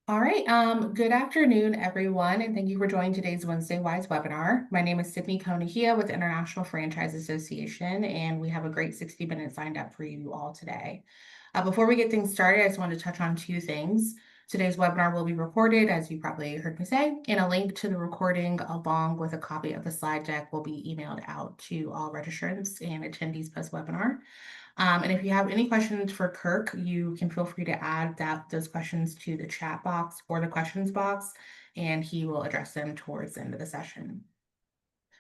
All right. Good afternoon, everyone, and thank you for joining today's Wednesday Wise webinar. My name is Sydney Konahia with International Franchise Association, and we have a great 60 minutes lined up for you all today. Before we get things started, I just want to touch on two things. Today's webinar will be recorded, as you probably heard me say, and a link to the recording along with a copy of the slide deck will be emailed out to all registrants and attendees post-webinar. And if you have any questions for Kirk, you can feel free to add those questions to the chat box or the questions box, and he will address them towards the end of the session.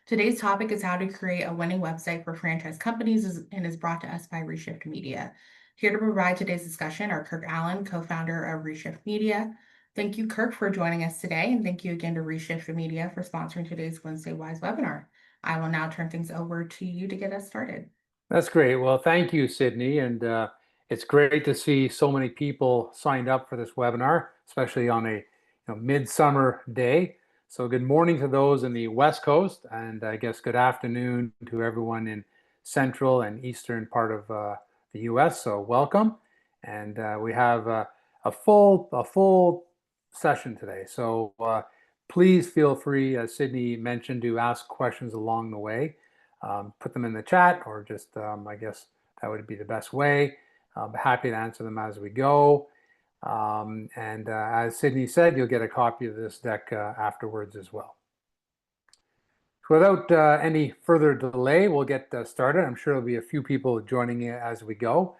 Today's topic is how to create a winning website for franchise companies and is brought to us by Reshift Media. Here to provide today's discussion are Kirk Allen, co-founder of Reshift Media. Thank you, Kirk, for joining us today, and thank you again to Reshift Media for sponsoring today's Wednesday Wise webinar. I will now turn things over to you to get us started. That's great. Well, thank you, Sydney. And it's great to see so many people signed up for this webinar, especially on a midsummer day. So good morning to those in the West Coast, and I guess good afternoon to everyone in central and eastern part of the US. So welcome. And we have a full session today. So please feel free, as Sydney mentioned, to ask questions along the way. Put them in the chat, or just I guess that would be the best way. I'm happy to answer them as we go. And as Sydney said, you'll get a copy of this deck afterwards as well. So without any further delay, we'll get started. I'm sure there'll be a few people joining as we go.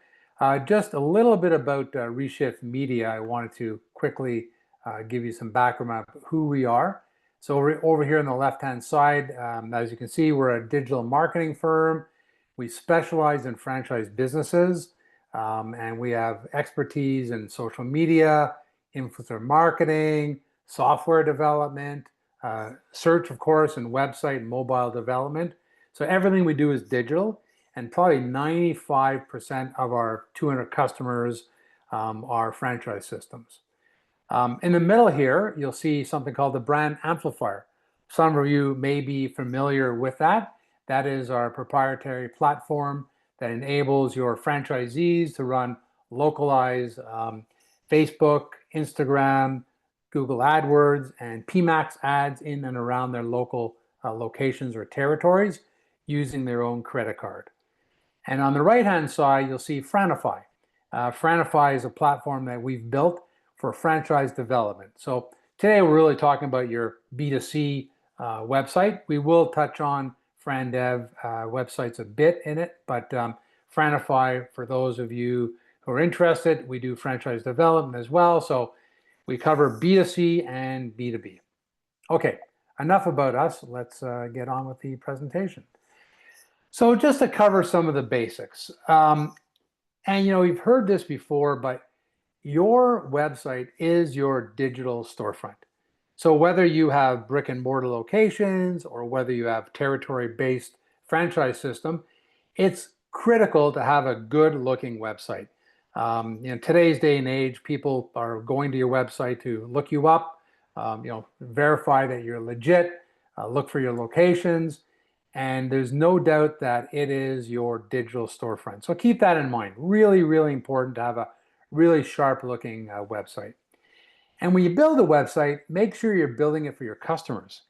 Just a little bit about Reshift Media. I wanted to quickly give you some background about who we are. So over here on the left-hand side, as you can see, we're a digital marketing firm. We specialize in franchise businesses, and we have expertise in social media, influencer marketing, software development, search, of course, and website and mobile development. So everything we do is digital, and probably 95% of our 200 customers are franchise systems. In the middle here, you'll see something called the Brand Amplifier. Some of you may be familiar with that. That is our proprietary platform that enables your franchisees to run localized Facebook, Instagram, Google AdWords, and PMax ads in and around their local locations or territories using their own credit card. And on the right-hand side, you'll see Franify. Franify is a platform that we've built for franchise development. So today we're really talking about your B2C website. We will touch on FranDev websites a bit in it, but Franify, for those of you who are interested, we do franchise development as well. So we cover B2C and B2B. Okay, enough about us. Let's get on with the presentation. So just to cover some of the basics, and you've heard this before, but your website is your digital storefront. So whether you have brick and mortar locations or whether you have territory-based franchise system, it's critical to have a good looking website. In today's day and age, people are going to your website to look you up, verify that you're legit, look for your locations, and there's no doubt that it is your digital storefront. So keep that in mind. Really, really important to have a really sharp looking website. And when you build a website, make sure you're building it for your customers.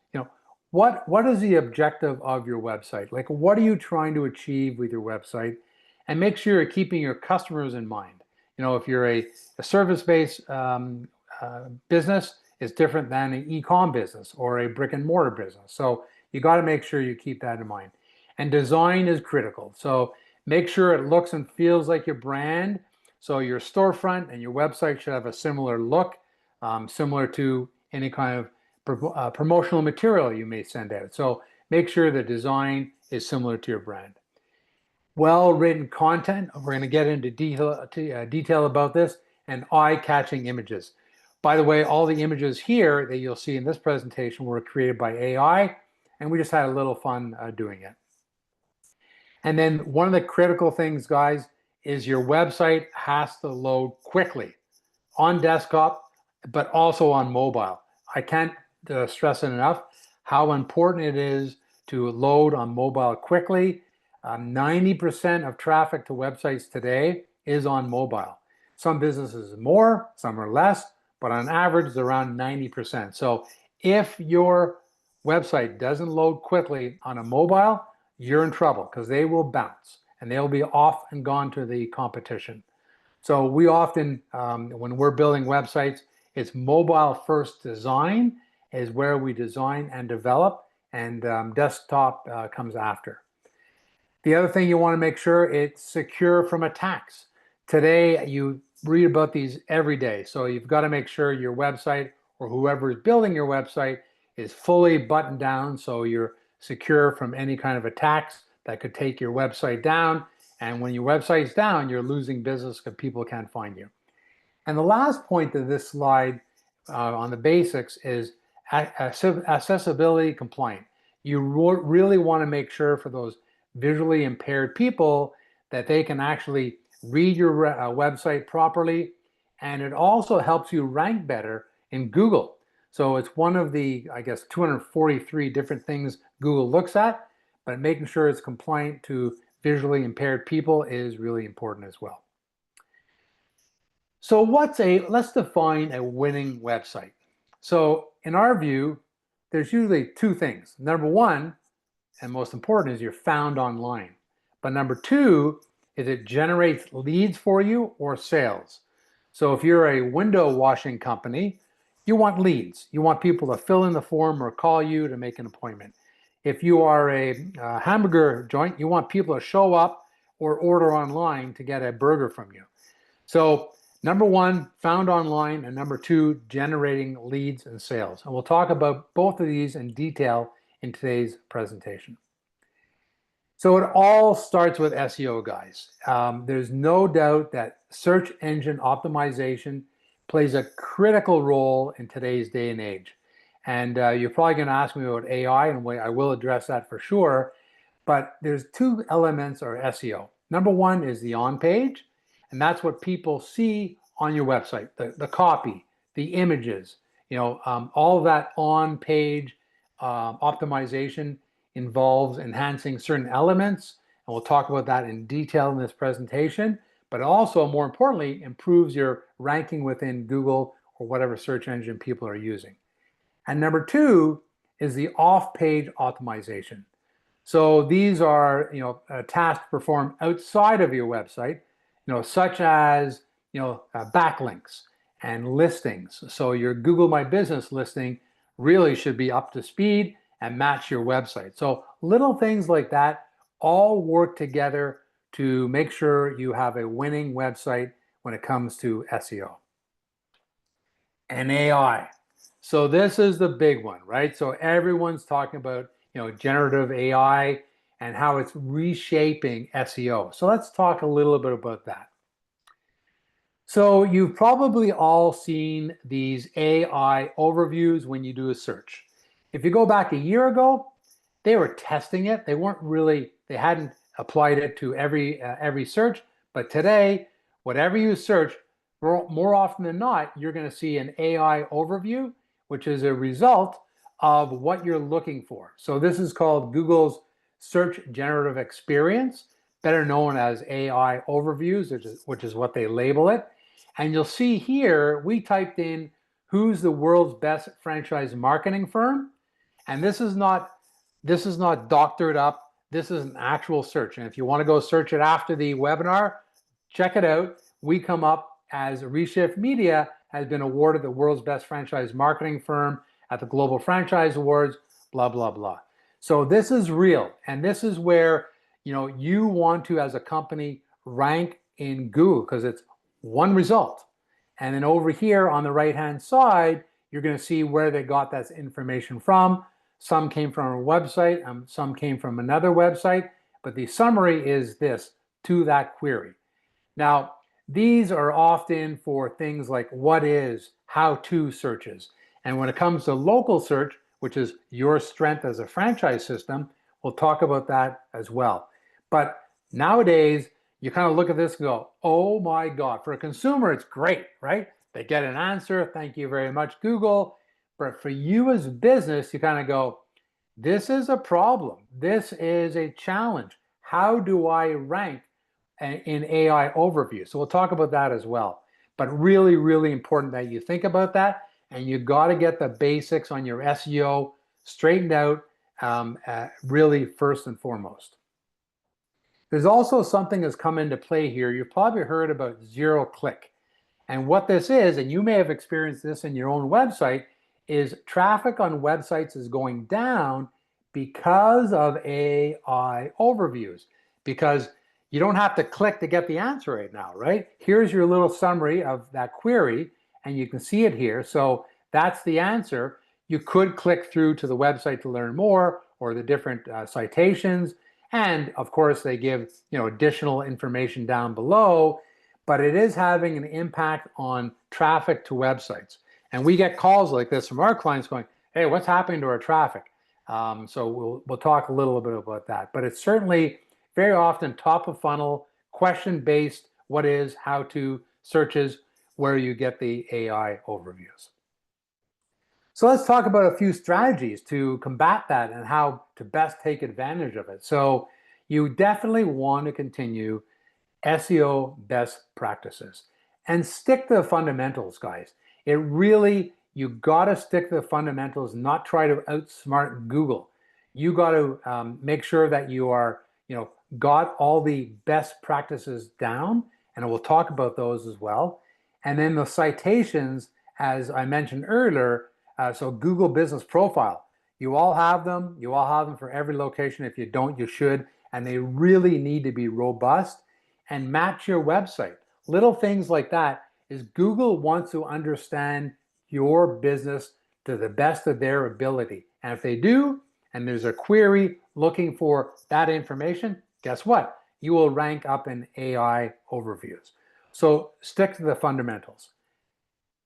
What is the objective of your website? Like, what are you trying to achieve with your website? And make sure you're keeping your customers in mind. If you're a service-based business, it's different than an e-com business or a brick and mortar business. So you got to make sure you keep that in mind. And design is critical. So make sure it looks and feels like your brand. So your storefront and your website should have a similar look, similar to any kind of promotional material you may send out. So make sure the design is similar to your brand. Well-written content, we're going to get into detail about this, and eye-catching images. By the way, all the images here that you'll see in this presentation were created by AI, and we just had a little fun doing it. And then one of the critical things, guys, is your website has to load quickly on desktop, but also on mobile. I can't stress it enough how important it is to load on mobile quickly. 90% of traffic to websites today is on mobile. Some businesses more, some are less, but on average, it's around 90%. So if your website doesn't load quickly on a mobile, you're in trouble because they will bounce and they'll be off and gone to the competition. So we often, when we're building websites, it's mobile first design is where we design and develop, and desktop comes after. The other thing you want to make sure it's secure from attacks. Today, you read about these every day. So you've got to make sure your website or whoever is building your website is fully buttoned down so you're secure from any kind of attacks that could take your website down. And when your website's down, you're losing business because people can't find you. And the last point of this slide on the basics is accessibility compliant. You really want to make sure for those visually impaired people that they can actually read your website properly. And it also helps you rank better in Google. So it's one of the, I guess, 243 different things Google looks at, but making sure it's compliant to visually impaired people is really important as well. So let's define a winning website. So in our view, there's usually two things. Number one, and most important, is you're found online. But number two is it generates leads for you or sales. So if you're a window washing company, you want leads. You want people to fill in the form or call you to make an appointment. If you are a hamburger joint, you want people to show up or order online to get a burger from you. So number one, found online, and number two, generating leads and sales. And we'll talk about both of these in detail in today's presentation. So it all starts with SEO, guys. There's no doubt that search engine optimization plays a critical role in today's day and age. And you're probably going to ask me about AI, and I will address that for sure. But there's two elements of SEO. Number one is the on page, and that's what people see on your website, the copy, the images, all of that on page optimization involves enhancing certain elements, and we'll talk about that in detail in this presentation, but also, more importantly, improves your ranking within Google or whatever search engine people are using. And number two is the off-page optimization. So these are, tasks performed outside of your website, such as, backlinks and listings. So your Google My Business listing really should be up to speed and match your website. So little things like that all work together to make sure you have a winning website when it comes to SEO. And AI. So this is the big one, right? So everyone's talking about, generative AI and how it's reshaping SEO. So let's talk a little bit about that. So you've probably all seen these AI overviews when you do a search. If you go back a year ago, they were testing it. They hadn't applied it to every search. But today, whatever you search, more often than not, you're going to see an AI overview, which is a result of what you're looking for. So this is called Google's Search Generative Experience, better known as AI overviews, which is what they label it. And you'll see here, we typed in, who's the world's best franchise marketing firm? And this is not doctored up. This is an actual search. And if you want to go search it after the webinar, check it out. We come up as Reshift Media has been awarded the world's best franchise marketing firm at the Global Franchise Awards, blah, blah, blah. So this is real. And this is where, you want to, as a company, rank in Google because it's one result. And then over here on the right-hand side, you're going to see where they got that information from. Some came from a website, some came from another website, but the summary is this to that query. Now, these are often for things like what is, how-to searches. And when it comes to local search, which is your strength as a franchise system, we'll talk about that as well. But nowadays, you kind of look at this and go, oh my God, for a consumer, it's great, right? They get an answer, thank you very much, Google. But for you as a business, you kind of go, this is a problem. This is a challenge. How do I rank in AI overview? So we'll talk about that as well. but really, really important that you think about that. And you got to get the basics on your SEO straightened out, really first and foremost. There's also something that's come into play here. You've probably heard about zero click. And what this is, and you may have experienced this in your own website, is traffic on websites is going down because of AI overviews. Because you don't have to click to get the answer right now, right? Here's your little summary of that query, and you can see it here. So that's the answer. You could click through to the website to learn more, or the different citations. And of course, they give additional information down below, but it is having an impact on traffic to websites. And we get calls like this from our clients going, hey, what's happening to our traffic? So we'll talk a little bit about that. But it's certainly very often top of funnel, question-based, what is, how to searches, where you get the AI overviews. So let's talk about a few strategies to combat that and how to best take advantage of it. So you definitely want to continue SEO best practices and stick to the fundamentals, guys. You got to stick to the fundamentals, not try to outsmart Google. You got to make sure that you are, got all the best practices down, and we'll talk about those as well. And then the citations, as I mentioned earlier, so Google Business Profile, you all have them. You all have them for every location. If you don't, you should. And they really need to be robust and match your website. Little things like that is Google wants to understand your business to the best of their ability. And if they do, and there's a query looking for that information, guess what? You will rank up in AI overviews. So stick to the fundamentals.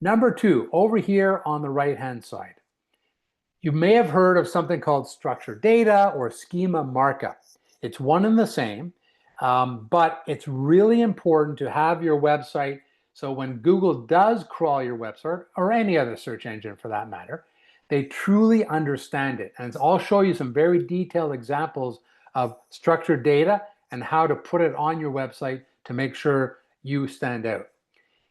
Number 2, over here on the right-hand side, you may have heard of something called structured data or schema markup. It's one and the same, but it's really important to have your website so when Google does crawl your website, or any other search engine for that matter, they truly understand it. And I'll show you some very detailed examples of structured data and how to put it on your website to make sure you stand out.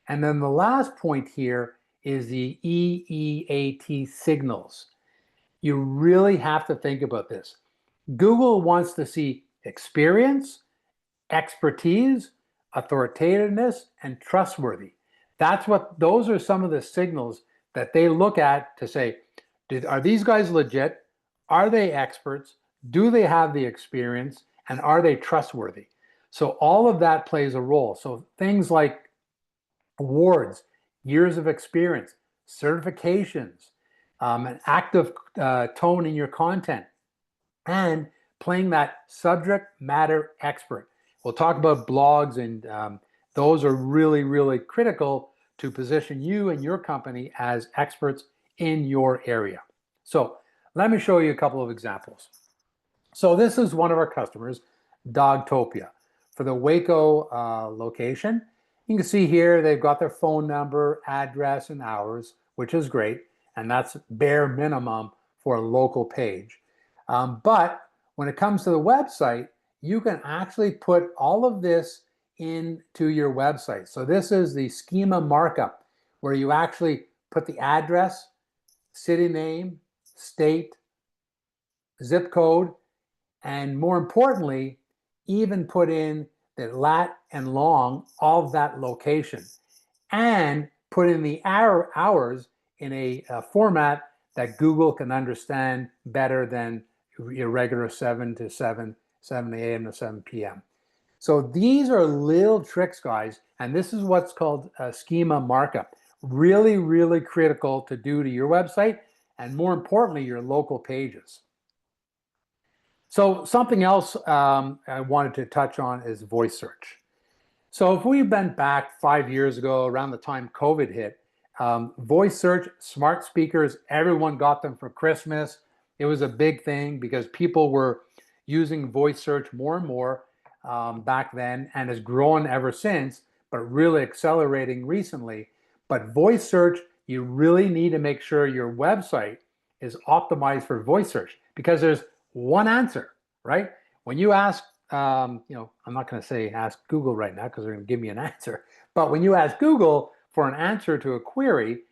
And then the last point here is the EEAT signals. You really have to think about this. Google wants to see experience, expertise, authoritativeness, and trustworthy. Those are some of the signals that they look at to say, are these guys legit? Are they experts? Do they have the experience? And are they trustworthy? So all of that plays a role. So things like awards, years of experience, certifications, an active tone in your content, and playing that subject matter expert. We'll talk about blogs, and those are really, really critical to position you and your company as experts in your area. So let me show you a couple of examples. So this is one of our customers, Dogtopia, for the Waco location. You can see here they've got their phone number, address, and hours, which is great, and that's bare minimum for a local page. But when it comes to the website, you can actually put all of this into your website. So this is the schema markup, where you actually put the address, city name, state, zip code, and more importantly, even put in the lat and long of that location, and put in the hours in a format that Google can understand better than your regular 7 a.m. to 7 p.m. So these are little tricks, guys, and this is what's called a schema markup. Really, really critical to do to your website, and more importantly, your local pages. So something else I wanted to touch on is voice search. So if we went back 5 years ago, around the time COVID hit, voice search, smart speakers, everyone got them for Christmas. It was a big thing because people were using voice search more and more back then, and has grown ever since, but really accelerating recently. But voice search, you really need to make sure your website is optimized for voice search, because there's one answer, right? When you ask, I'm not going to say ask Google right now because they're going to give me an answer. But when you ask Google, for an answer to a query,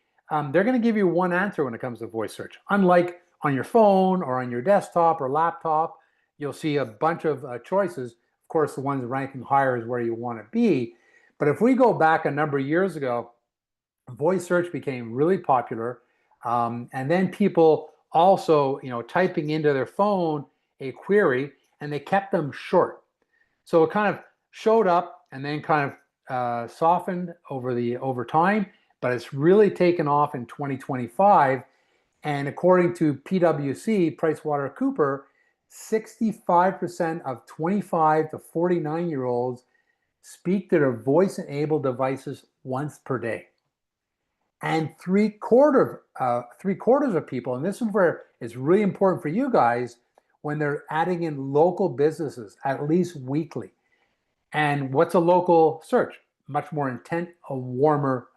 they're going to give you one answer when it comes to voice search. Unlike on your phone or on your desktop or laptop, you'll see a bunch of choices. Of course, the ones ranking higher is where you want to be. But if we go back a number of years ago, voice search became really popular. And then people also, typing into their phone a query, and they kept them short. So it kind of showed up and then kind of softened over time, but it's really taken off in 2025. And according to PwC, PricewaterhouseCoopers, 65% of 25 to 49-year-olds speak to their voice-enabled devices once per day. And three-quarters of people, and this is where it's really important for you guys, when they're adding in local businesses, at least weekly. And what's a local search? Much more intent, a warmer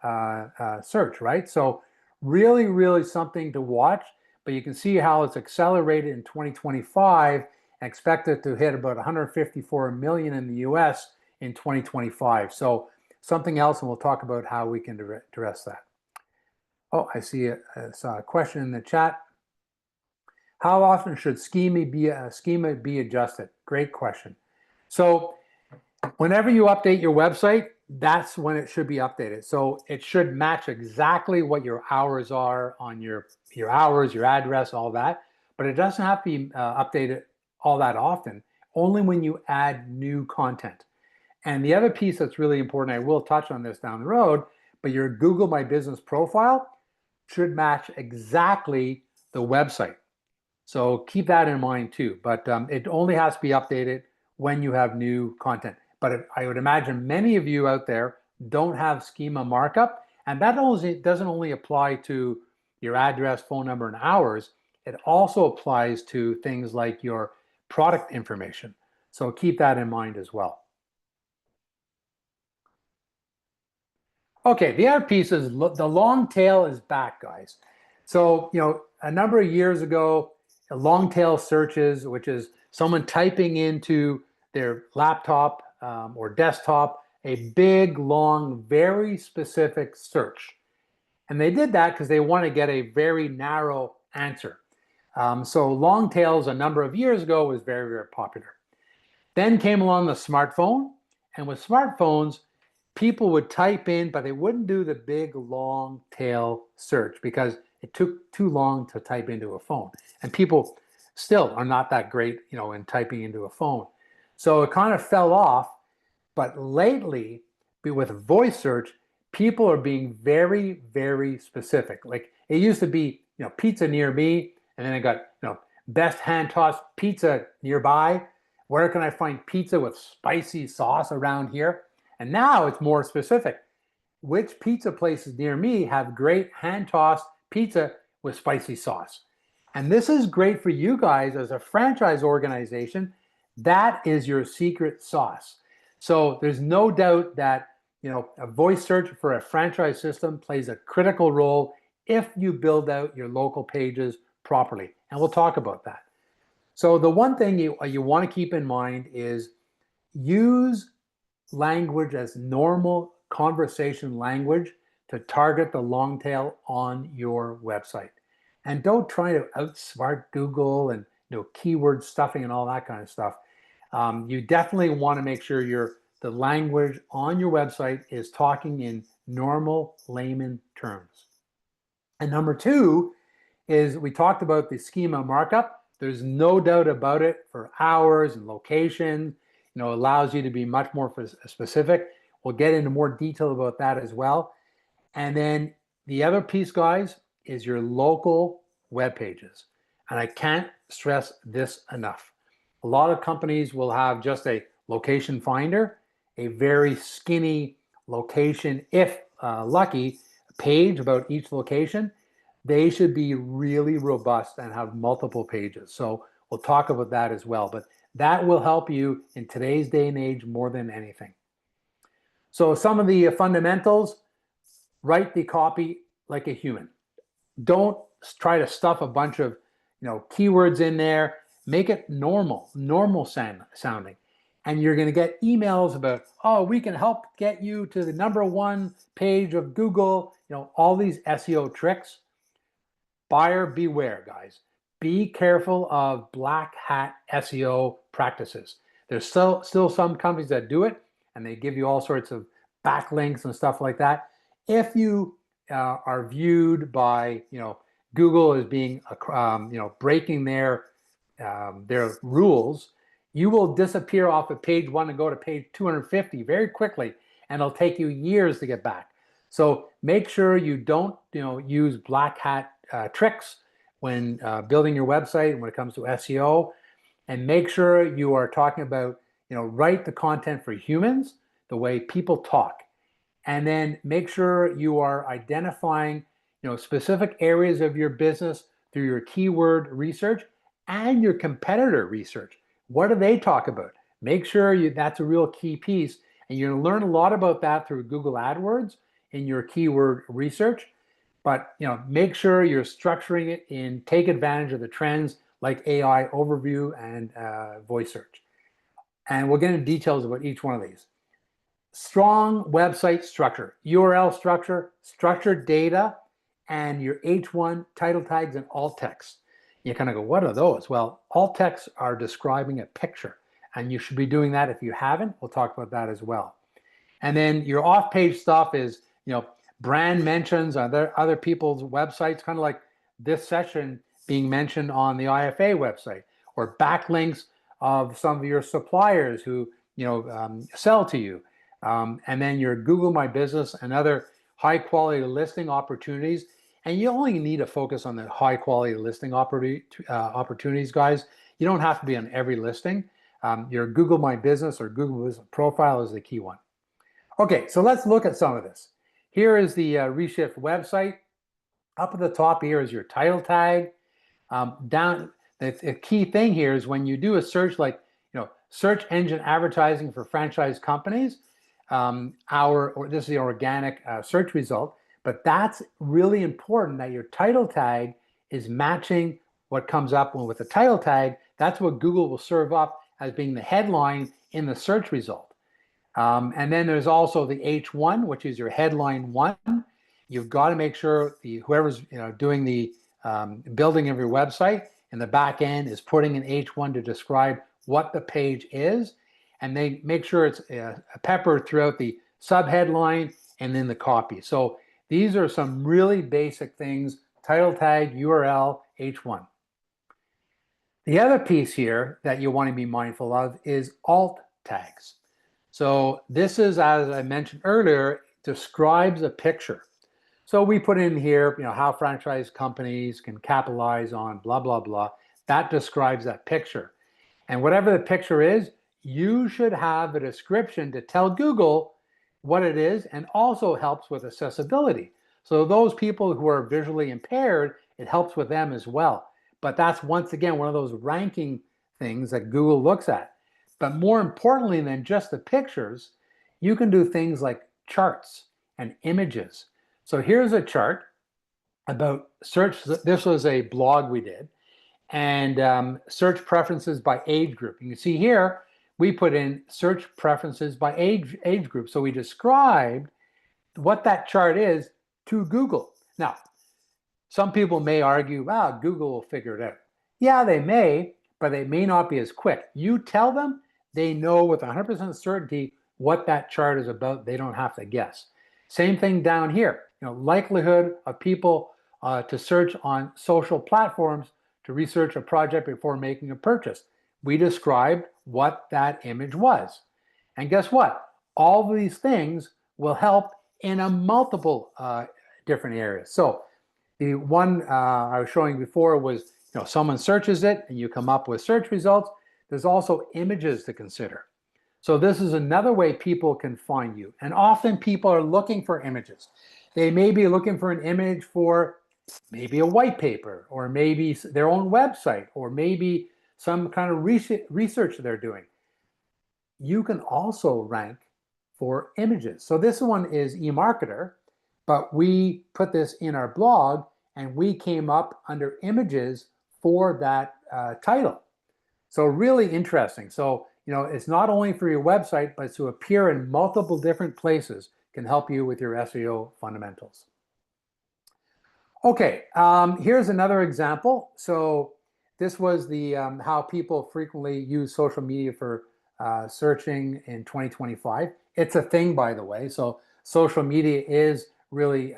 search, right? So really, really something to watch. But you can see how it's accelerated in 2025 and expected to hit about 154 million in the US in 2025. So something else, and we'll talk about how we can address that. Oh, I saw a question in the chat. How often should schema be adjusted? Great question. So whenever you update your website, that's when it should be updated. So it should match exactly what your hours are on your hours, your address, all that. But it doesn't have to be updated all that often, only when you add new content. And the other piece that's really important, I will touch on this down the road, but your Google My Business profile should match exactly the website. So keep that in mind too. But it only has to be updated when you have new content. But I would imagine many of you out there don't have schema markup, and that doesn't only apply to your address, phone number, and hours. It also applies to things like your product information. So keep that in mind as well. Okay, the other piece is the long tail is back, guys. So, a number of years ago, long tail searches, which is someone typing into their laptop or desktop, a big, long, very specific search. And they did that because they want to get a very narrow answer. So long tails a number of years ago was very, very popular. Then came along the smartphone, and with smartphones, people would type in, but they wouldn't do the big long tail search because it took too long to type into a phone. And people still are not that great, in typing into a phone. So it kind of fell off. But lately, with voice search, people are being very, very specific. Like it used to be, pizza near me, and then I got, best hand tossed pizza nearby. Where can I find pizza with spicy sauce around here? And now it's more specific. Which pizza places near me have great hand-tossed pizza with spicy sauce? And this is great for you guys as a franchise organization. That is your secret sauce. So there's no doubt that a voice search for a franchise system plays a critical role if you build out your local pages properly. And we'll talk about that. So the one thing you want to keep in mind is use language as normal conversation language to target the long tail on your website. And don't try to outsmart Google and keyword stuffing and all that kind of stuff. You definitely want to make sure the language on your website is talking in normal layman terms. And number two is we talked about the schema markup. There's no doubt about it for hours and location. Allows you to be much more specific. We'll get into more detail about that as well. And then the other piece, guys, is your local web pages. And I can't stress this enough. A lot of companies will have just a location finder, a very skinny location, if lucky, page about each location. They should be really robust and have multiple pages. So we'll talk about that as well. But that will help you in today's day and age more than anything. So some of the fundamentals: write the copy like a human. Don't try to stuff a bunch of keywords in there. Make it normal sounding. and you're going to get emails about, oh, we can help get you to the #1 page of Google, all these SEO tricks. Buyer beware, guys. Be careful of black hat SEO practices. There's still some companies that do it, and they give you all sorts of backlinks and stuff like that. If you are viewed by Google as being breaking their rules, you will disappear off of page 1 and go to page 250 very quickly, and it'll take you years to get back. So make sure you don't use black hat tricks when building your website when it comes to SEO, and make sure you are talking about write the content for humans the way people talk, and then make sure you are identifying specific areas of your business through your keyword research and your competitor research. What do they talk about? Make sure that's a real key piece, and you're going to learn a lot about that through Google AdWords in your keyword research. But make sure you're structuring it in take advantage of the trends like AI overview and voice search. And we'll get into details about each one of these. Strong website structure, URL structure, structured data, and your H1 title tags and alt text. You kind of go, what are those? Well, alt texts are describing a picture, and you should be doing that if you haven't. We'll talk about that as well. And then your off-page stuff is, brand mentions on other people's websites, kind of like this session being mentioned on the IFA website, or backlinks of some of your suppliers who sell to you. And then your Google My Business and other high-quality listing opportunities. And you only need to focus on the high-quality listing opportunities, guys. You don't have to be on every listing. Your Google My Business or Google Business Profile is the key one. Okay, so let's look at some of this. Here is the Reshift website. Up at the top here is your title tag. The key thing here is when you do a search like search engine advertising for franchise companies, this is the organic search result, but that's really important that your title tag is matching what comes up with the title tag. That's what Google will serve up as being the headline in the search result. And then there's also the H1, which is your headline 1. You've got to make sure whoever's doing the building of your website in the back end is putting an H1 to describe what the page is, and they make sure it's peppered throughout the subheadline and then the copy. So these are some really basic things: title tag, URL, H1. The other piece here that you want to be mindful of is alt tags. So this is, as I mentioned earlier, describes a picture. So we put in here, how franchise companies can capitalize on blah, blah, blah. That describes that picture. And whatever the picture is, you should have a description to tell Google what it is, and also helps with accessibility. So those people who are visually impaired, it helps with them as well. But that's, once again, one of those ranking things that Google looks at. But more importantly than just the pictures, you can do things like charts and images. So here's a chart about search. This was a blog we did, and search preferences by age group. You can see here, we put in search preferences by age group. So we described what that chart is to Google. Now, some people may argue, wow, Google will figure it out. Yeah, they may, but they may not be as quick. You tell them, they know with 100% certainty what that chart is about. They don't have to guess. Same thing down here. Likelihood of people to search on social platforms to research a project before making a purchase. We described what that image was. And guess what? All of these things will help in a multiple different areas. So the one I was showing before was, someone searches it and you come up with search results. There's also images to consider. So this is another way people can find you. And often people are looking for images. They may be looking for an image for maybe a white paper, or maybe their own website, or maybe some kind of research they're doing. You can also rank for images. So this one is eMarketer, but we put this in our blog and we came up under images for that title. So really interesting. So it's not only for your website, but to appear in multiple different places can help you with your SEO fundamentals. Okay, here's another example. So this was the how people frequently use social media for searching in 2025. It's a thing, by the way. So social media is really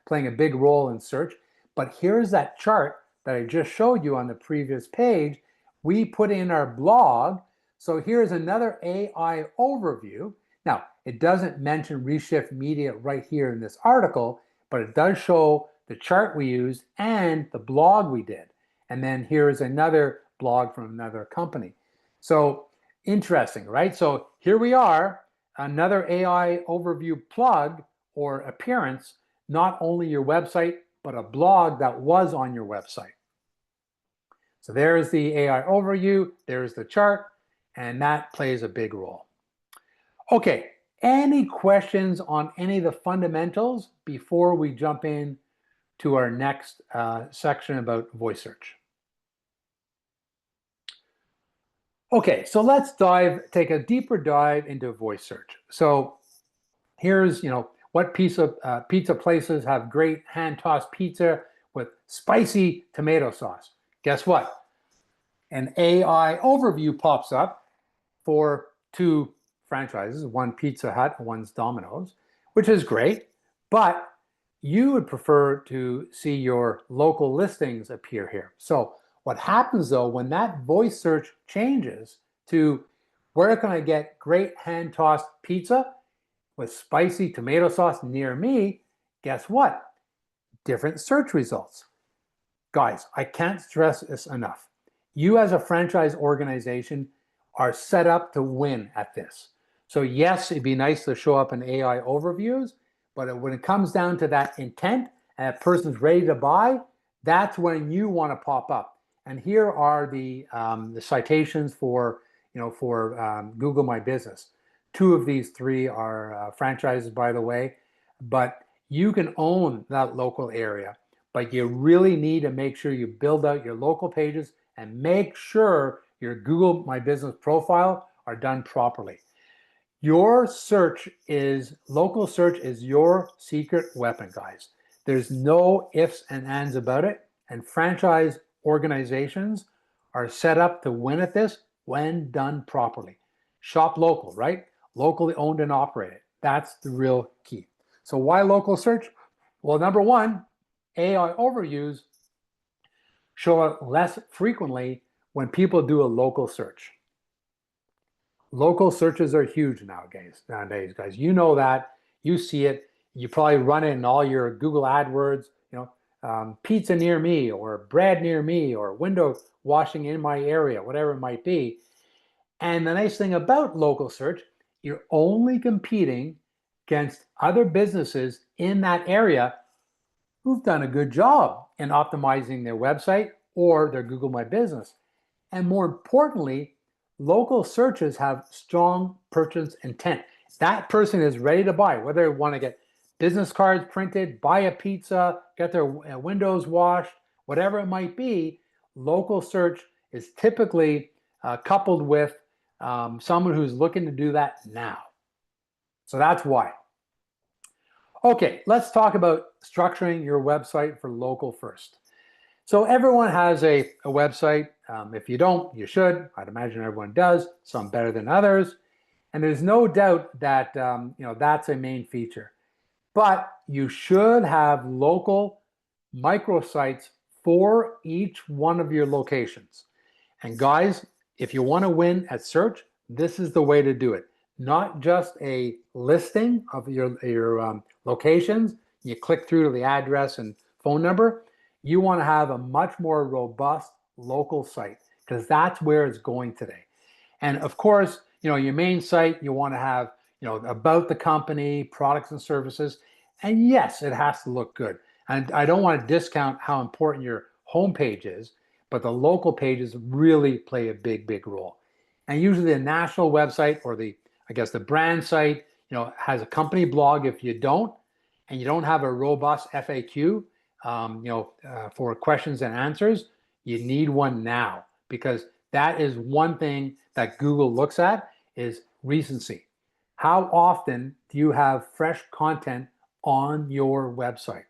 playing a big role in search. But here's that chart that I just showed you on the previous page. We put in our blog. So here's another AI overview. Now, it doesn't mention Reshift Media right here in this article, but it does show the chart we used and the blog we did. And then here's another blog from another company. So interesting, right? So here we are, another AI overview plug or appearance, not only your website, but a blog that was on your website. So there's the AI overview, there's the chart, and that plays a big role. Okay, any questions on any of the fundamentals before we jump in to our next section about voice search? Okay, so let's take a deeper dive into voice search. So here's, what pizza places have great hand-tossed pizza with spicy tomato sauce. Guess what? An AI overview pops up for two franchises, one Pizza Hut and one's Domino's, which is great, but you would prefer to see your local listings appear here. So what happens though, when that voice search changes to where can I get great hand-tossed pizza with spicy tomato sauce near me, guess what? Different search results. Guys, I can't stress this enough. You as a franchise organization are set up to win at this. So yes, it'd be nice to show up in AI overviews, but when it comes down to that intent and a person's ready to buy, that's when you want to pop up. And here are the citations for Google My Business. Two of these three are franchises, by the way, but you can own that local area, but you really need to make sure you build out your local pages and make sure your Google My Business profile are done properly. Your local search is your secret weapon, guys. There's no ifs and ands about it. And franchise organizations are set up to win at this when done properly. Shop local, right? Locally owned and operated. That's the real key. So why local search? Well, number one, AI overviews show up less frequently when people do a local search. Local searches are huge nowadays, guys. You know that. You see it. You probably run it in all your Google AdWords, pizza near me or bread near me or window washing in my area, whatever it might be. And the nice thing about local search, you're only competing against other businesses in that area who've done a good job in optimizing their website or their Google My Business. And more importantly, local searches have strong purchase intent. That person is ready to buy, whether they want to get business cards printed, buy a pizza, get their windows washed, whatever it might be. Local search is typically coupled with someone who's looking to do that now. So that's why. Okay, let's talk about structuring your website for local first. So everyone has a website. If you don't, you should. I'd imagine everyone does, some better than others. And there's no doubt that that's a main feature. But you should have local microsites for each one of your locations. And guys, if you want to win at search, this is the way to do it. Not just a listing of your locations. You click through to the address and phone number. You want to have a much more robust local site because that's where it's going today. And of course, your main site, you want to have, about the company, products and services. And yes, it has to look good. And I don't want to discount how important your homepage is, but the local pages really play a big, big role. And usually the national website or the brand site, has a company blog. If you don't, and you don't have a robust FAQ, for questions and answers, you need one now because That is one thing that Google looks at, is recency. How often do you have fresh content on your website?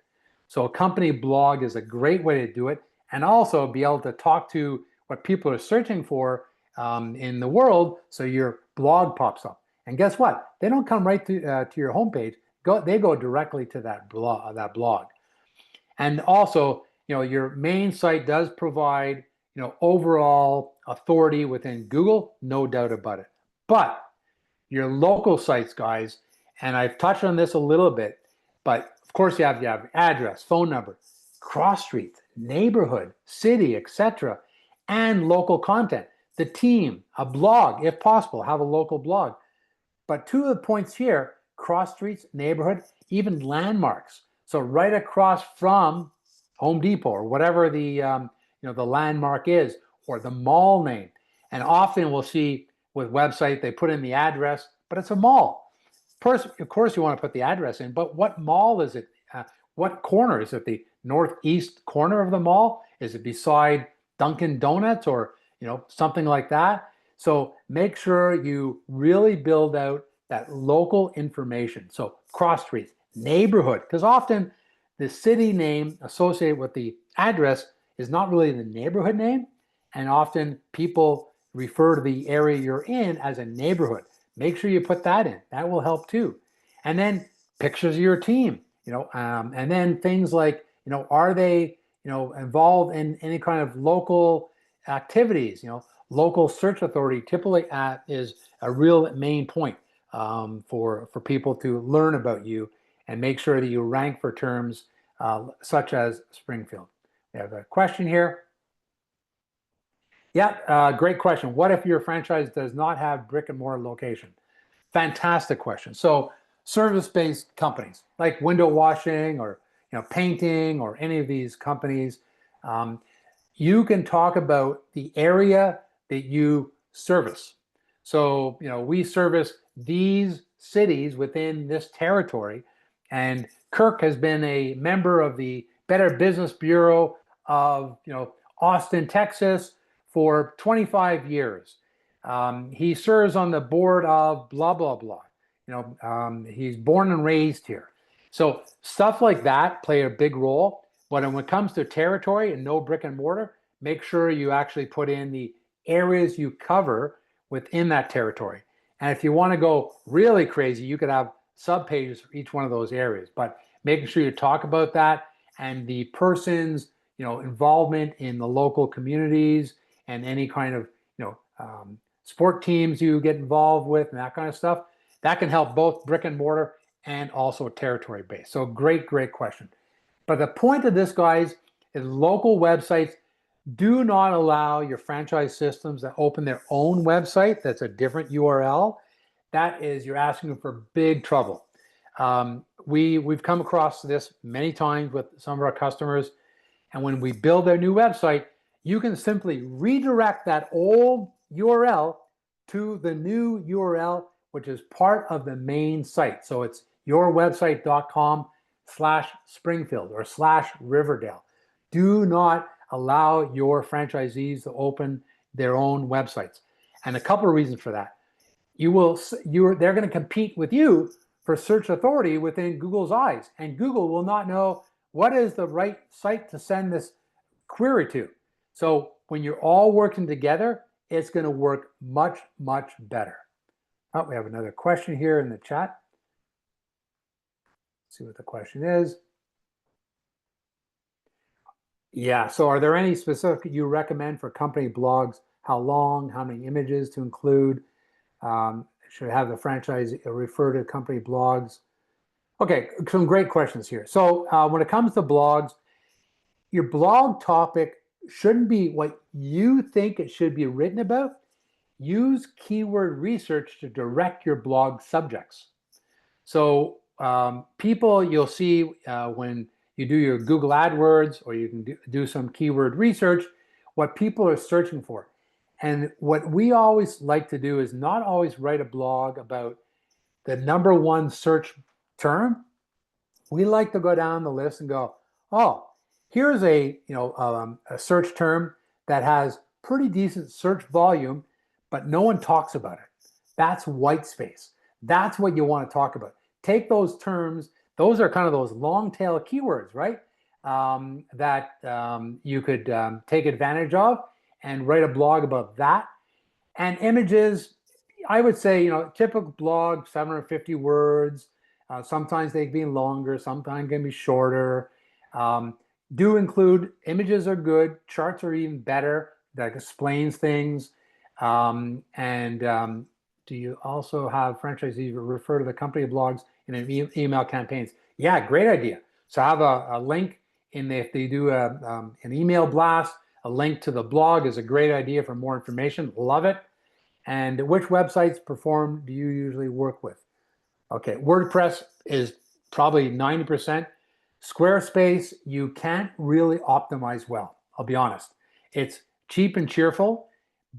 So a company blog is a great way to do it, and also be able to talk to what people are searching for in the world, so your blog pops up. And guess what? They don't come right to your homepage. They go directly to that blog. And also, your main site does provide, overall authority within Google, no doubt about it. But your local sites, guys, and I've touched on this a little bit, but of course you have address, phone number, cross street, neighborhood, city, etc., and local content. The team, a blog, if possible, have a local blog. But two of the points here, cross streets, neighborhood, even landmarks. So right across from Home Depot or whatever the the landmark is, or the mall name. And often we'll see with website, they put in the address, but it's a mall. Of course you want to put the address in, but what mall is it? What corner? Is it the northeast corner of the mall? Is it beside Dunkin' Donuts or something like that? So make sure you really build out that local information. So cross streets, neighborhood, because often the city name associated with the address is not really the neighborhood name, and often people refer to the area you're in as a neighborhood. Make sure you put that in. That will help too. And then pictures of your team, and then things like, are they, involved in any kind of local activities? Local search authority typically is a real main point for people to learn about you, and make sure that you rank for terms such as Springfield. We have a question here. Yeah, great question. What if your franchise does not have brick and mortar location? Fantastic question. So service-based companies like window washing or painting or any of these companies, you can talk about the area that you service. So we service these cities within this territory, and Kirk has been a member of the Better Business Bureau of Austin, Texas for 25 years. He serves on the board of blah, blah, blah. He's born and raised here. So stuff like that play a big role. But when it comes to territory and no brick and mortar, make sure you actually put in the areas you cover within that territory. And if you want to go really crazy, you could have subpages for each one of those areas. But making sure you talk about that and the person's involvement in the local communities and any kind of sport teams you get involved with and that kind of stuff, that can help both brick and mortar and also territory based. So great question. But the point of this, guys, is local websites do not allow your franchise systems to open their own website that's a different URL. That is, you're asking for big trouble. We've come across this many times with some of our customers, and when we build their new website, you can simply redirect that old URL to the new URL, which is part of the main site. So it's yourwebsite.com/Springfield or /Riverdale. Do not allow your franchisees to open their own websites. And a couple of reasons for that. They're going to compete with you for search authority within Google's eyes, and Google will not know what is the right site to send this query to. So when you're all working together, it's going to work much, much better. Oh, we have another question here in the chat. Let's see what the question is. Yeah, so are there any specific you recommend for company blogs? How long, how many images to include? Should have the franchise refer to company blogs? Okay, some great questions here. So when it comes to blogs, your blog topic shouldn't be what you think it should be written about. Use keyword research to direct your blog subjects. So people you'll see when you do your Google AdWords, or you can do some keyword research, what people are searching for. And what we always like to do is not always write a blog about the #1 search term. We like to go down the list and go, oh, here's a search term that has pretty decent search volume, but no one talks about it. That's white space. That's what you want to talk about. Take those terms, those are kind of those long tail keywords, right? That you could take advantage of and write a blog about that. And images, I would say, typical blog, 750 words. Sometimes they can be longer, sometimes can be shorter. Do include images are good, charts are even better, that explains things. Do you also have franchisees refer to the company blogs in an email campaigns? Yeah, great idea. So have a link if they do an email blast, a link to the blog is a great idea for more information. Love it. And which websites do you usually work with? Okay, WordPress is probably 90%. Squarespace, you can't really optimize well. I'll be honest. It's cheap and cheerful,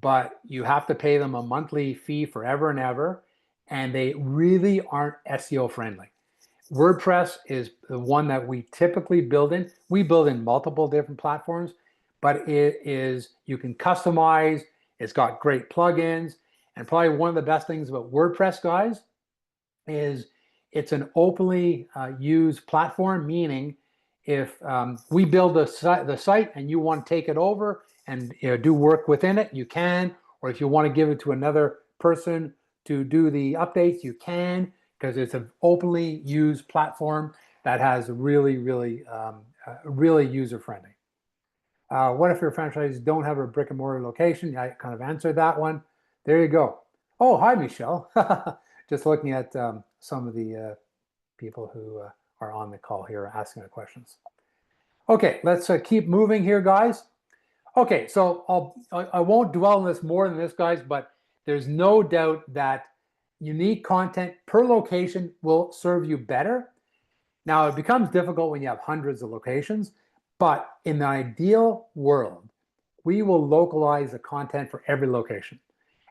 but you have to pay them a monthly fee forever and ever, and they really aren't SEO friendly. WordPress is the one that we typically build in. We build in multiple different platforms, but you can customize, it's got great plugins, and probably one of the best things about WordPress, guys, is it's an openly used platform, meaning if we build the site and you want to take it over and do work within it, you can. Or if you want to give it to another person to do the updates, you can, because it's an openly used platform that has really user-friendly. What if your franchises don't have a brick and mortar location? I kind of answered that one. There you go. Oh, hi, Michelle. Just looking at some of the people who are on the call here asking the questions. Okay, let's keep moving here, guys. Okay, so I won't dwell on this more than this, guys, but there's no doubt that unique content per location will serve you better. Now, it becomes difficult when you have hundreds of locations, but in the ideal world, we will localize the content for every location.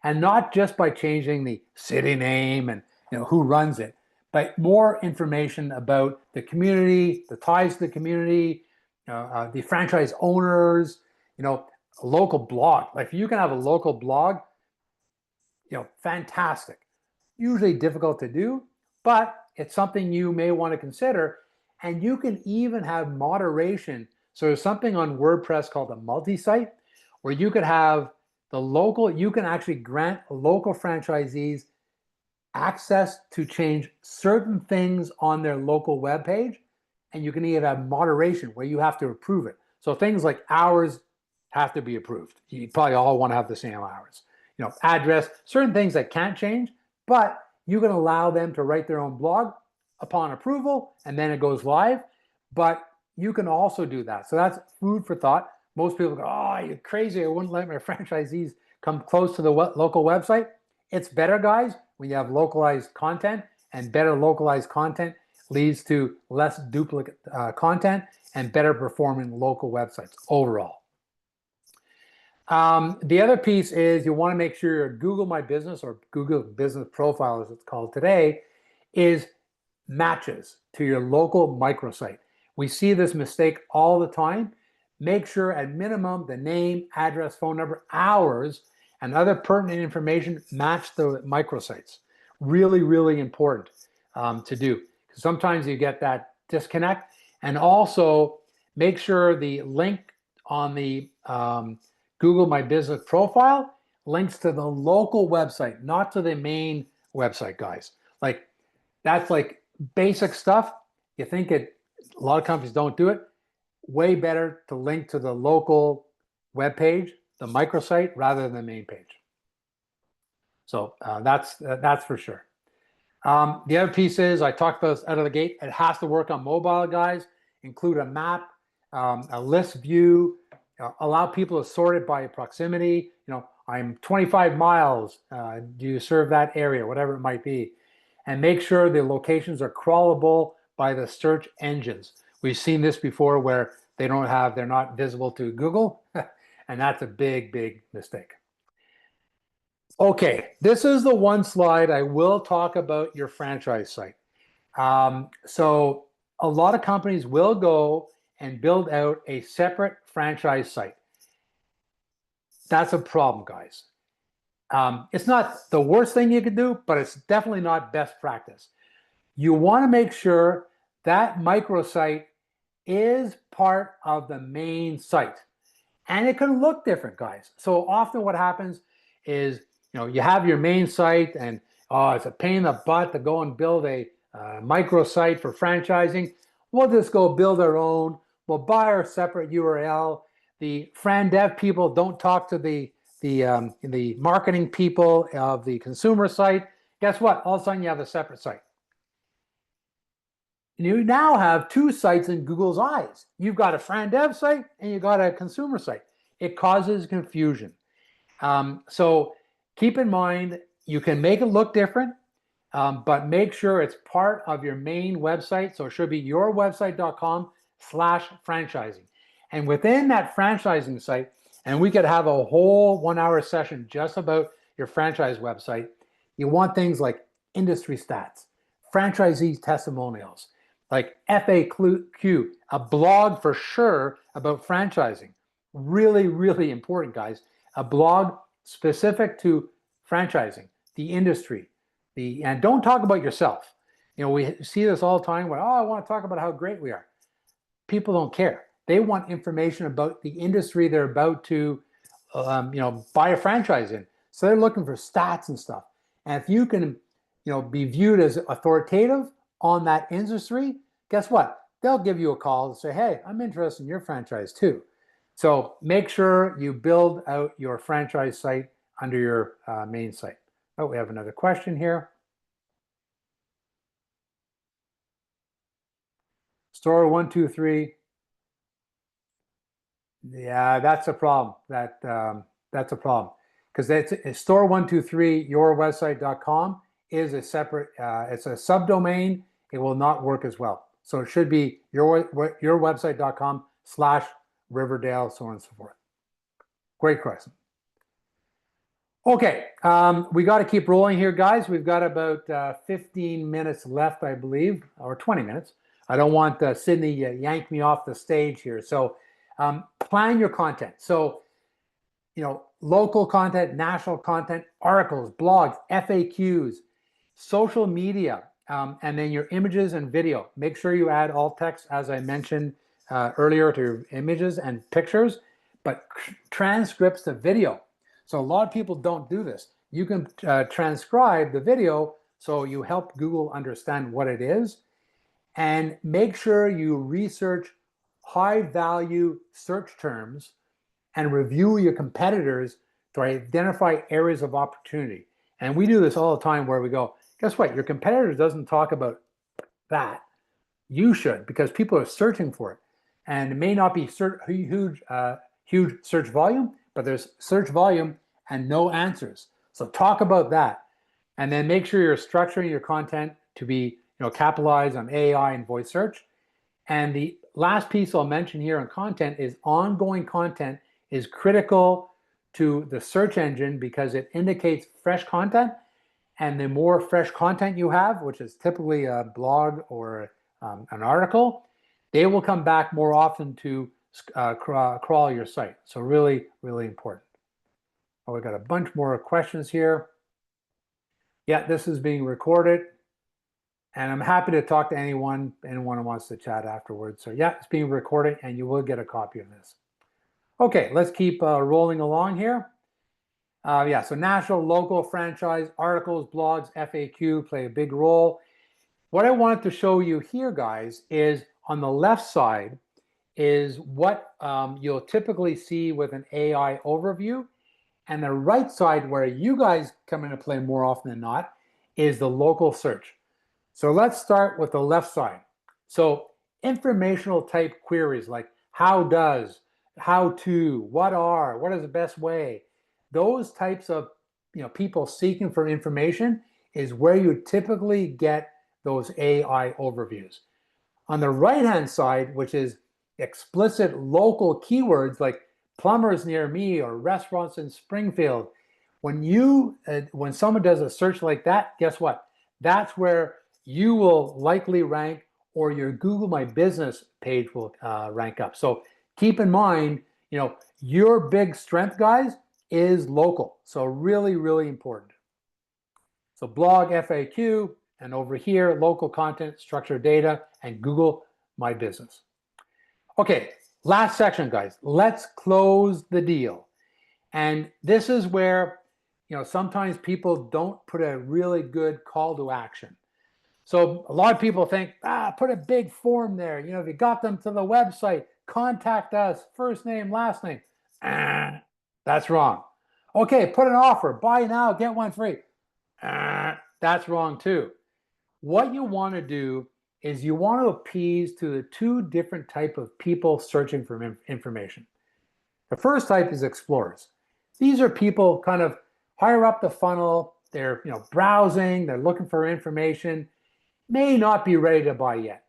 And not just by changing the city name and who runs it, but more information about the community, the ties to the community, the franchise owners, a local blog. Like if you can have a local blog, fantastic. Usually difficult to do, but it's something you may want to consider. And you can even have moderation. So there's something on WordPress called a multi-site, where you could have you can actually grant local franchisees access to change certain things on their local web page, and you can even have moderation where you have to approve it. So things like hours have to be approved. You probably all want to have the same hours. Address, certain things that can't change, but you can allow them to write their own blog upon approval, and then it goes live. But you can also do that. So that's food for thought. Most people go, oh, you're crazy. I wouldn't let my franchisees come close to the local website. It's better, guys, when you have localized content, and better localized content leads to less duplicate content and better performing local websites overall. The other piece is you want to make sure your Google My Business, or Google Business Profile as it's called today, is matches to your local microsite. We see this mistake all the time. Make sure at minimum the name, address, phone number, hours, and other pertinent information match the microsites. Really important to do, because sometimes you get that disconnect. And also make sure the link on the Google My Business Profile links to the local website, not to the main website, guys. Like that's like basic stuff. You think a lot of companies don't do it. Way better to link to the local web page, the microsite, rather than the main page. So that's for sure. The other piece is, I talked about this out of the gate, it has to work on mobile, guys. Include a map, a list view, allow people to sort it by proximity. I'm 25 miles. Do you serve that area? Whatever it might be. And make sure the locations are crawlable by the search engines. We've seen this before where they're not visible to Google, and that's a big mistake. Okay, this is the one slide I will talk about your franchise site. So a lot of companies will go and build out a separate franchise site. That's a problem, guys. It's not the worst thing you could do, but it's definitely not best practice. You want to make sure that microsite is part of the main site. And it can look different, guys. So often what happens is, you have your main site and, oh, it's a pain in the butt to go and build a microsite for franchising. We'll just go build our own. We'll buy our separate URL. The FranDev people don't talk to the marketing people of the consumer site. Guess what? All of a sudden you have a separate site. You now have two sites in Google's eyes. You've got a FranDev site and you've got a consumer site. It causes confusion. So keep in mind, you can make it look different, but make sure it's part of your main website. So it should be yourwebsite.com/franchising. And within that franchising site, and we could have a whole 1-hour session just about your franchise website, you want things like industry stats, franchisee testimonials, like FAQ, a blog for sure about franchising. Really, really important, guys. A blog specific to franchising, the industry, and don't talk about yourself. We see this all the time where, oh, I want to talk about how great we are. People don't care. They want information about the industry they're about to, buy a franchise in. So they're looking for stats and stuff. And if you can, be viewed as authoritative on that industry, guess what? They'll give you a call and say, hey, I'm interested in your franchise too. So make sure you build out your franchise site under your main site. Oh, we have another question here. Store 123. Yeah, that's a problem. That's a problem because it's store 123 yourwebsite.com is a separate. It's a subdomain. It will not work as well. So it should be yourwebsite.com/Riverdale, so on and so forth. Great question. Okay, we got to keep rolling here, guys. We've got about 15 minutes left, I believe, or 20 minutes. I don't want Sydney yank me off the stage here. So plan your content. So, local content, national content, articles, blogs, FAQs, social media, and then your images and video. Make sure you add alt text, as I mentioned earlier, to your images and pictures, but transcripts the video. So a lot of people don't do this. You can transcribe the video so you help Google understand what it is, and make sure you research high value search terms and review your competitors to identify areas of opportunity. And we do this all the time where we go, guess what? Your competitor doesn't talk about that. You should, because people are searching for it. And it may not be huge search volume, but there's search volume and no answers. So talk about that. And then make sure you're structuring your content to be capitalize on AI and voice search. And the last piece I'll mention here on content is ongoing content is critical to the search engine because it indicates fresh content. And the more fresh content you have, which is typically a blog or an article, they will come back more often to crawl your site. So really, really important. Oh, we got a bunch more questions here. Yeah, this is being recorded. And I'm happy to talk to anyone who wants to chat afterwards. So yeah, it's being recorded and you will get a copy of this. Okay, let's keep rolling along here. Yeah, so national, local, franchise, articles, blogs, FAQ play a big role. What I wanted to show you here, guys, is on the left side is what you'll typically see with an AI overview. And the right side, where you guys come into play more often than not, is the local search. So let's start with the left side. So informational type queries like how does, how to, what are, what is the best way? Those types of people seeking for information is where you typically get those AI overviews. On the right-hand side, which is explicit local keywords like plumbers near me or restaurants in Springfield, when someone does a search like that, guess what? That's where you will likely rank, or your Google My Business page will rank up. So keep in mind, your big strength, guys, is local. So really, really important. So blog FAQ, and over here, local content, structured data, and Google My Business. Okay, last section, guys. Let's close the deal. And this is where, sometimes people don't put a really good call to action. So a lot of people think, put a big form there. If you got them to the website, contact us, first name, last name. That's wrong. Okay, put an offer, buy now, get one free. That's wrong too. What you want to do is you want to appease to the two different type of people searching for information. The first type is explorers. These are people kind of higher up the funnel. They're browsing, they're looking for information, may not be ready to buy yet.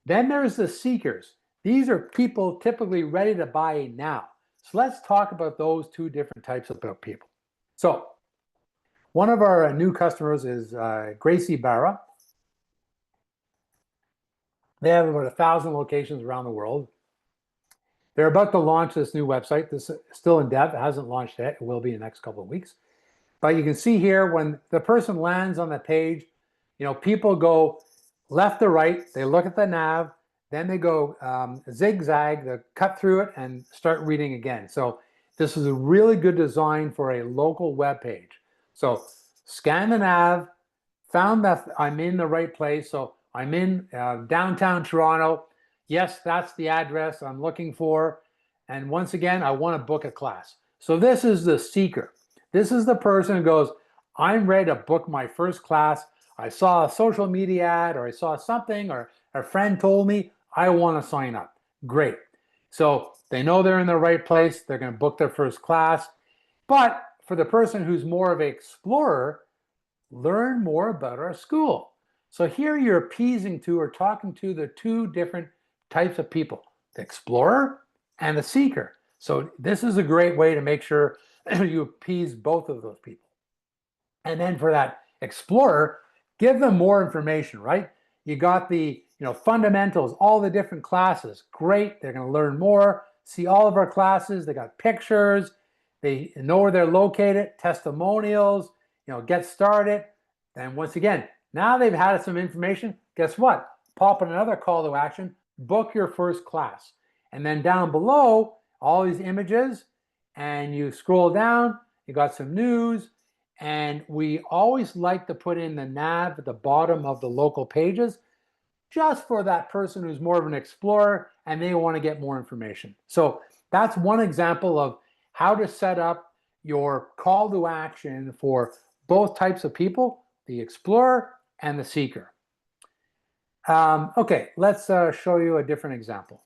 Then there's the seekers. These are people typically ready to buy now. So let's talk about those two different types of people. So one of our new customers is Gracie Barra. They have about 1,000 locations around the world. They're about to launch this new website. This is still in dev. It hasn't launched yet. It will be in the next couple of weeks. But you can see here when the person lands on the page, people go left to right. They look at the nav. Then they go zigzag, they cut through it and start reading again. So this is a really good design for a local web page. So scan the nav, found that I'm in the right place. So I'm in downtown Toronto. Yes, that's the address I'm looking for. And once again, I want to book a class. So this is the seeker. This is the person who goes, I'm ready to book my first class. I saw a social media ad, or I saw something, or a friend told me, I want to sign up. Great. So they know they're in the right place. They're going to book their first class. But for the person who's more of an explorer, learn more about our school. So here you're appeasing to or talking to the two different types of people, the explorer and the seeker. So this is a great way to make sure you appease both of those people. And then for that explorer, give them more information, right? You got the fundamentals, all the different classes. Great, they're going to learn more, see all of our classes. They got pictures, they know where they're located, testimonials, get started. And once again, now they've had some information. Guess what? Pop in another call to action, book your first class. And then down below, all these images, and you scroll down, you got some news. And we always like to put in the nav at the bottom of the local pages, just for that person who's more of an explorer and they want to get more information. So that's one example of how to set up your call to action for both types of people, the explorer and the seeker. Okay, let's show you a different example.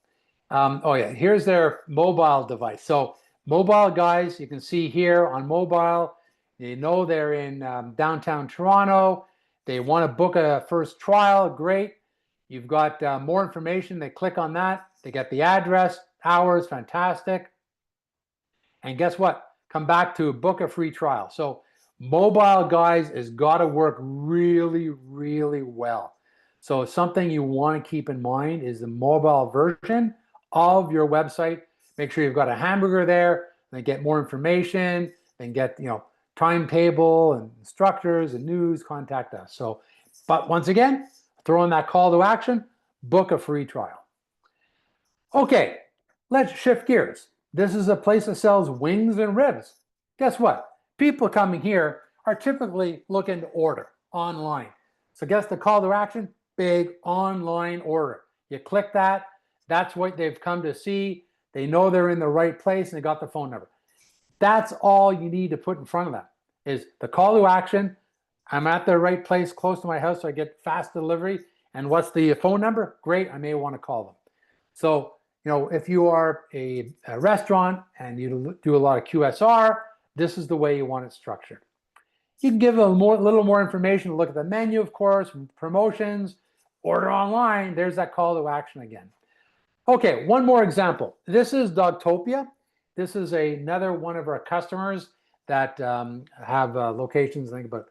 Oh yeah, here's their mobile device. So mobile guys, you can see here on mobile, they know they're in downtown Toronto. They want to book a first trial. Great. You've got more information. They click on that. They get the address, hours, fantastic. And guess what? Come back to book a free trial. So mobile guys has got to work really, really well. So something you want to keep in mind is the mobile version of your website. Make sure you've got a hamburger there. Then get more information. Then get timetable and instructors and news. Contact us. So, but once again, throw in that call to action. Book a free trial. Okay, let's shift gears. This is a place that sells wings and ribs. Guess what? People coming here are typically looking to order online. So guess the call to action? Big online order. You click that. That's what they've come to see. They know they're in the right place and they got the phone number. That's all you need to put in front of them is the call to action. I'm at the right place close to my house so I get fast delivery. And what's the phone number? Great, I may want to call them. So, if you are a restaurant and you do a lot of QSR, this is the way you want it structured. You can give a little more information, look at the menu, of course, promotions, order online. There's that call to action again. Okay, one more example. This is Dogtopia. This is another one of our customers that have locations, I think about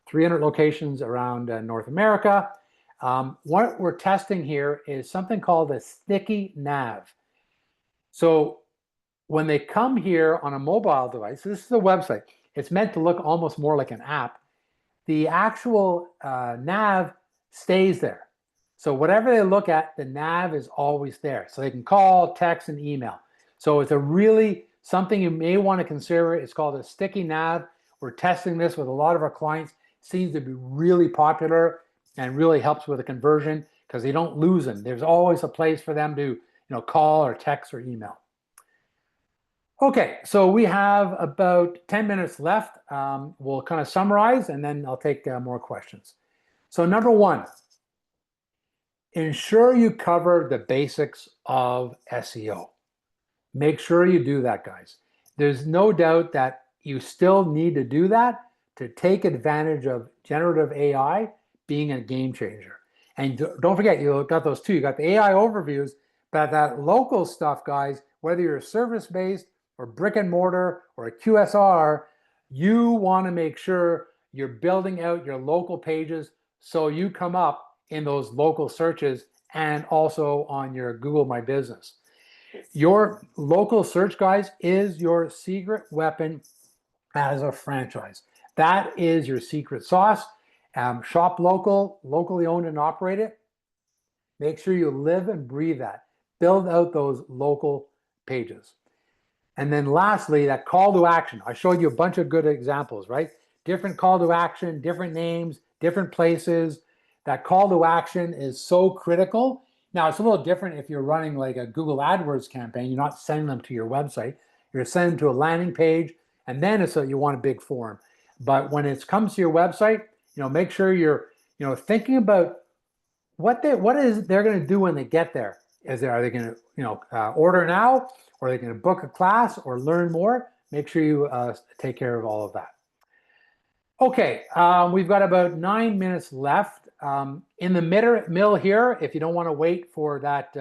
300 locations around North America. What we're testing here is something called a sticky nav. So when they come here on a mobile device, this is a website. It's meant to look almost more like an app. The actual nav stays there. So whatever they look at, the nav is always there. So they can call, text, and email. So it's a really something you may want to consider. It's called a sticky nav. We're testing this with a lot of our clients. It seems to be really popular and really helps with the conversion because they don't lose them. There's always a place for them to call or text or email. Okay, so we have about 10 minutes left. We'll kind of summarize and then I'll take more questions. So number one, ensure you cover the basics of SEO. Make sure you do that, guys. There's no doubt that you still need to do that to take advantage of generative AI being a game changer. And don't forget, you got those two. You got the AI overviews, but that local stuff, guys, whether you're service-based or brick and mortar or a QSR, you want to make sure you're building out your local pages so you come up in those local searches and also on your Google My Business. Your local search, guys, is your secret weapon as a franchise. That is your secret sauce. Shop local, locally owned and operated. Make sure you live and breathe that. Build out those local pages. And then lastly, that call to action. I showed you a bunch of good examples, right? Different call to action, different names, different places. That call to action is so critical. Now, it's a little different if you're running like a Google AdWords campaign. You're not sending them to your website. You're sending them to a landing page, and then you want a big form. But when it comes to your website, make sure you're, thinking about what is they're going to do when they get there. Are they going to, order now, or are they going to book a class or learn more? Make sure you take care of all of that. Okay, we've got about 9 minutes left. In the middle here, if you don't want to wait for that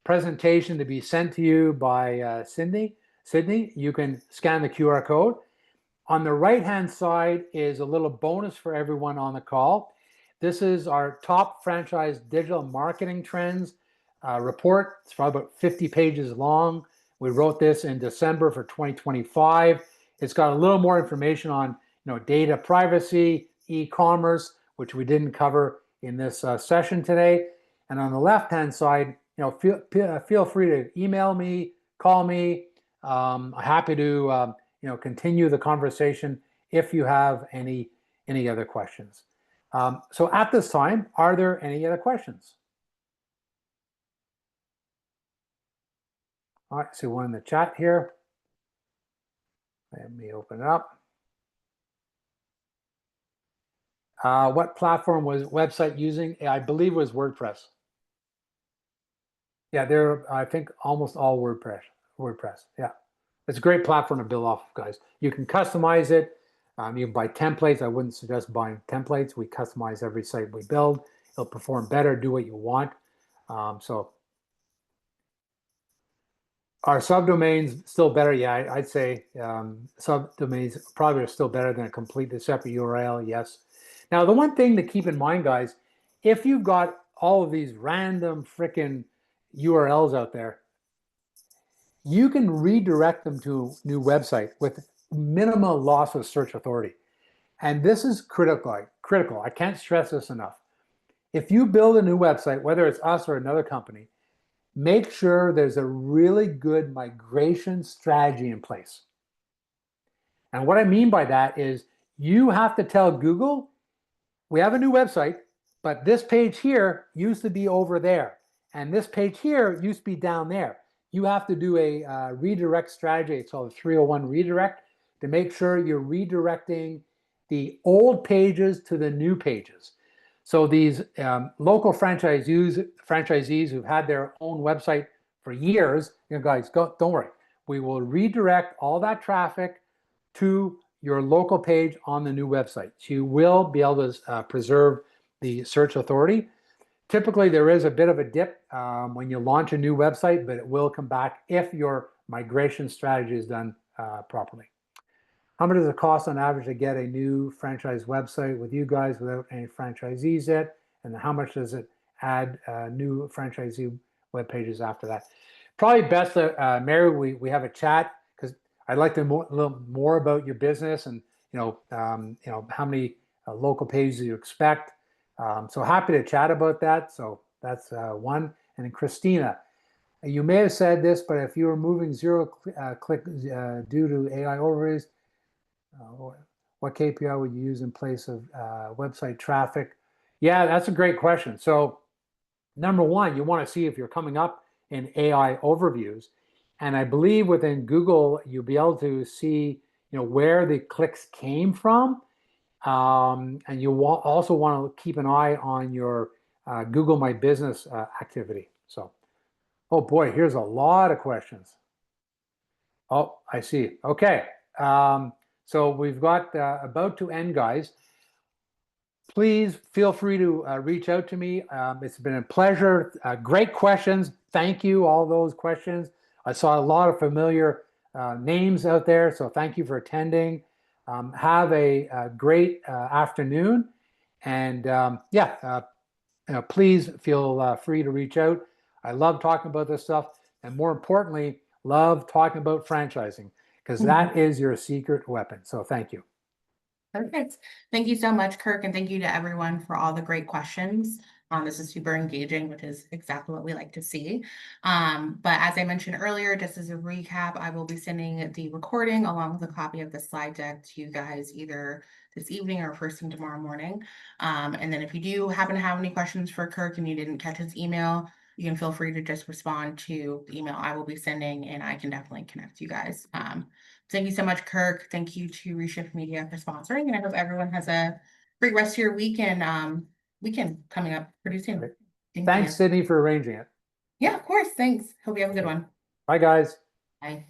presentation to be sent to you by Sydney, you can scan the QR code. On the right-hand side is a little bonus for everyone on the call. This is our top franchise digital marketing trends report. It's probably about 50 pages long. We wrote this in December for 2025. It's got a little more information on data privacy, e-commerce, which we didn't cover in this session today. And on the left-hand side, feel free to email me, call me. I'm happy to continue the conversation if you have any other questions. So at this time, are there any other questions? All right, so one in the chat here. Let me open it up. What platform was website using? I believe it was WordPress. Yeah, they're, I think, almost all WordPress. Yeah, it's a great platform to build off of, guys. You can customize it. You can buy templates. I wouldn't suggest buying templates. We customize every site we build. It'll perform better, do what you want. So are subdomains still better? Yeah, I'd say subdomains probably are still better than a completely separate URL. Yes. Now, the one thing to keep in mind, guys, if you've got all of these random freaking URLs out there, you can redirect them to a new website with minimal loss of search authority. And this is critical. I can't stress this enough. If you build a new website, whether it's us or another company, make sure there's a really good migration strategy in place. And what I mean by that is you have to tell Google, we have a new website, but this page here used to be over there. And this page here used to be down there. You have to do a redirect strategy. It's called a 301 redirect to make sure you're redirecting the old pages to the new pages. So these local franchisees who've had their own website for years, guys, don't worry. We will redirect all that traffic to your local page on the new website. So you will be able to preserve the search authority. Typically, there is a bit of a dip when you launch a new website, but it will come back if your migration strategy is done properly. How much does it cost on average to get a new franchise website with you guys without any franchisees yet? And how much does it add new franchisee web pages after that? probably best that Mary, we have a chat because I'd like to know a little more about your business and how many local pages you expect. So happy to chat about that. So that's one. And then Christina, you may have said this, but if you were moving zero click due to AI overlays, what KPI would you use in place of website traffic? Yeah, that's a great question. So number one, you want to see if you're coming up in AI overviews. And I believe within Google, you'll be able to see, where the clicks came from. And you also want to keep an eye on your Google My Business activity. So, oh boy, here's a lot of questions. Oh, I see. Okay. So we've got about to end, guys. Please feel free to reach out to me. It's been a pleasure. Great questions. Thank you, all those questions. I saw a lot of familiar names out there, so thank you for attending. Have a great afternoon. And please feel free to reach out. I love talking about this stuff. And more importantly, love talking about franchising because that is your secret weapon. So thank you. Perfect. Thank you so much, Kirk, and thank you to everyone for all the great questions. This is super engaging, which is exactly what we like to see. But as I mentioned earlier, just as a recap, I will be sending the recording along with a copy of the slide deck to you guys either this evening or first thing tomorrow morning. And then if you do happen to have any questions for Kirk and you didn't catch his email, you can feel free to just respond to the email I will be sending, and I can definitely connect you guys. Thank you so much, Kirk. Thank you to Reshift Media for sponsoring, and I hope everyone has a great rest of your week and weekend coming up pretty soon. Thanks, Sydney, for arranging it. Yeah, of course. Thanks. Hope you have a good one. Bye, guys. Bye.